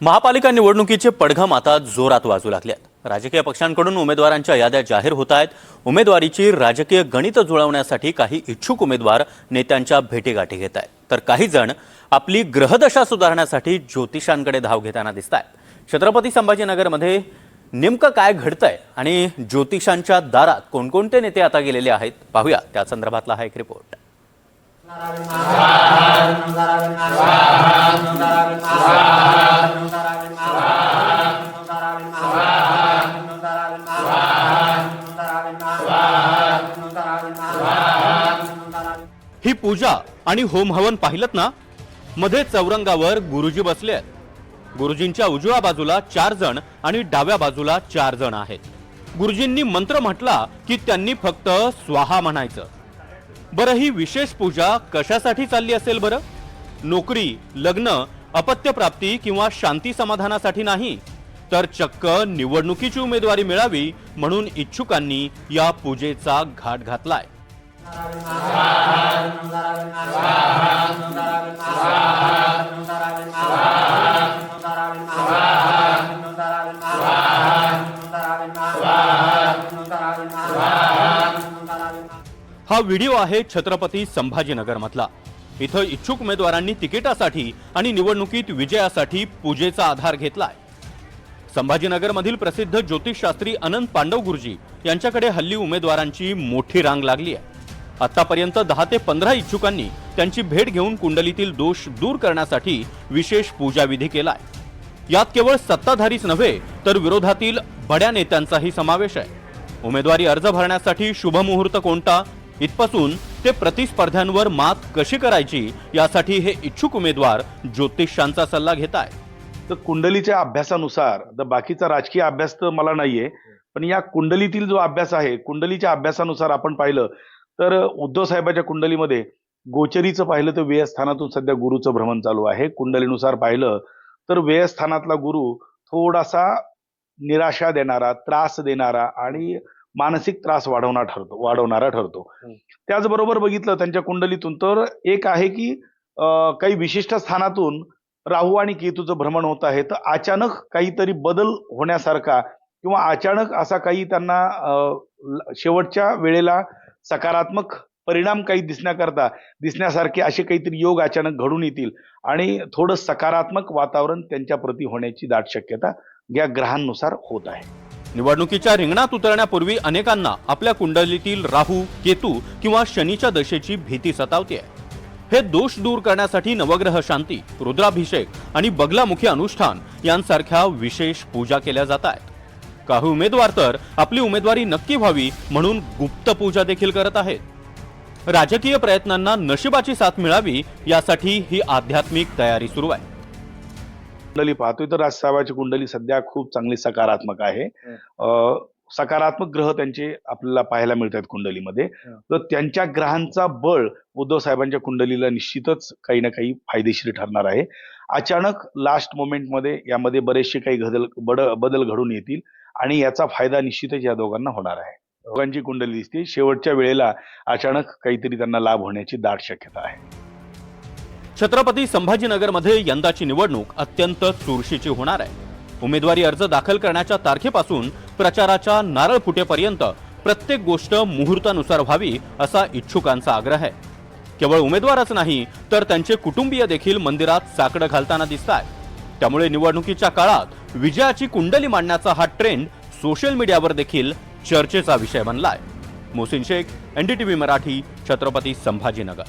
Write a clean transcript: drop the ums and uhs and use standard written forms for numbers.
महापालिका निवडणुकीचे पडघम आता जोरात वाजू लागले आहेत। राजकीय पक्षांकडून उमेदवारांच्या याद्या जाहीर होत आहेत। उमेदवारीची राजकीय गणित जुळवण्यासाठी काही इच्छुक उमेदवार नेत्यांच्या भेटीगाठी घेत आहेत, तर काही जण आपली ग्रहदशा सुधारण्यासाठी ज्योतिषांकडे धाव घेताना दिसत आहेत। छत्रपती संभाजीनगरमध्ये नेमकं काय घडतंय आणि ज्योतिषांच्या दारात कोणकोणते नेते आता गेलेले आहेत, पाहूया त्या संदर्भातला हा एक रिपोर्ट। ही पूजा आणि होम हवन पाहिलत ना, मध्ये चौरंगावर गुरुजी बसले आहेत। गुरुजींच्या उजव्या बाजूला 4 जण आणि डाव्या बाजूला 4 जण आहेत। गुरुजींनी मंत्र म्हटला की त्यांनी फक्त स्वाहा म्हणायचं। बरं, ही विशेष पूजा कशासाठी चालली असेल बरं? नोकरी, लग्न, अपत्य प्राप्ती किंवा शांती समाधानासाठी नाही, तर चक्क निवडणुकीची उमेदवारी मिळावी म्हणून इच्छुकांनी या पूजेचा घाट घातलाय। हा व्हिडिओ आहे छत्रपती संभाजीनगर मधला। इथं इच्छुक उमेदवारांनी तिकिटासाठी आणि निवडणुकीत विजयासाठी पूजेचा आधार घेतलाय। संभाजीनगर मधील प्रसिद्ध ज्योतिषशास्त्री अनंत पांडव गुरुजी यांच्याकडे हल्ली उमेदवारांची मोठी रांग लागली आहे। आतापर्यंत 10 ते 15 इच्छुकांनी त्यांची भेट घेऊन कुंडलीतील दोष दूर करण्यासाठी विशेष पूजा विधी केलाय। यात केवळ सत्ताधारीच नव्हे तर विरोधातील बड्या नेत्यांचाही समावेश आहे। उमेदवारी अर्ज भरण्यासाठी शुभ मुहूर्त कोणता इथपासून ते प्रतिस्पर्ध्यांवर मात कशी करायची यासाठी हे इच्छुक उमेदवार ज्योतिषांचा सल्ला घेत आहेत। तर कुंडलीच्या अभ्यासानुसार, तर बाकीचा राजकीय अभ्यास तर मला नाहीये, पण या कुंडलीतील जो अभ्यास आहे, कुंडलीच्या अभ्यासानुसार आपण पाहिलं तर उद्धव साहेबांच्या कुंडलीमध्ये गोचरीचं पाहिलं तर व्ययस्थानातून सध्या गुरुचं भ्रमण चालू आहे। कुंडलीनुसार पाहिलं तर व्ययस्थानातला गुरु थोडासा निराशा देणारा, त्रास देणारा आणि मानसिक त्रास वाढवणारा ठरतो। त्याचबरोबर बघितलं त्यांच्या कुंडलीतून तर एक आहे की काही विशिष्ट स्थानातून राहू आणि केतूचं भ्रमण होत आहे, तर अचानक काहीतरी बदल होण्यासारखा किंवा अचानक असा काही त्यांना शेवटच्या वेळेला सकारात्मक परिणाम काही दिसण्यासारखे असे काहीतरी योग अचानक घडून येतील आणि थोडं सकारात्मक वातावरण त्यांच्या प्रती होण्याची दाट शक्यता या ग्रहांनुसार होत आहे। निवडणुकीच्या रिंगणात उतरण्यापूर्वी अनेकांना आपल्या कुंडलीतील राहू, केतू किंवा शनीच्या दशेची भीती सतावते। हे दोष दूर करण्यासाठी नवग्रह शांती, रुद्राभिषेक आणि बगलामुखी अनुष्ठान यांसारख्या विशेष पूजा केल्या जात आहेत। काही उमेदवार तर आपली उमेदवारी नक्की व्हावी म्हणून गुप्त पूजा देखील करत आहेत। राजकीय प्रयत्नांना नशिबाची साथ मिळावी यासाठी ही आध्यात्मिक तयारी सुरू आहे। कुंडली पाहतोय तर राजसाहेबांची कुंडली सध्या खूप चांगली सकारात्मक आहे। सकारात्मक ग्रह त्यांचे आपल्याला पाहायला मिळतात कुंडलीमध्ये, तर त्यांच्या ग्रहांचा बळ उद्धव साहेबांच्या कुंडलीला निश्चितच काही ना काही फायदेशीर ठरणार आहे। अचानक लास्ट मोमेंटमध्ये यामध्ये बरेचसे काही बदल घडून येतील आणि याचा फायदा निश्चितच या दोघांना होणार आहे। दोघांची कुंडली दिसते शेवटच्या वेळेला अचानक काहीतरी त्यांना लाभ होण्याची दाट शक्यता आहे। छत्रपती संभाजीनगरमध्ये यंदाची निवडणूक अत्यंत चुरशीची होणार आहे। उमेदवारी अर्ज दाखल करण्याच्या तारखेपासून प्रचाराच्या नारळ फुटेपर्यंत प्रत्येक गोष्ट मुहूर्तानुसार व्हावी असा इच्छुकांचा आग्रह आहे। केवळ उमेदवारच नाही तर त्यांचे कुटुंबीय देखील मंदिरात साकडं घालताना दिसतात। त्यामुळे निवडणुकीच्या काळात विजयाची कुंडली मांडण्याचा हा ट्रेंड सोशल मीडियावर देखील चर्चेचा विषय बनलाय। मोहसिन शेख, NDTV मराठी, छत्रपती संभाजीनगर।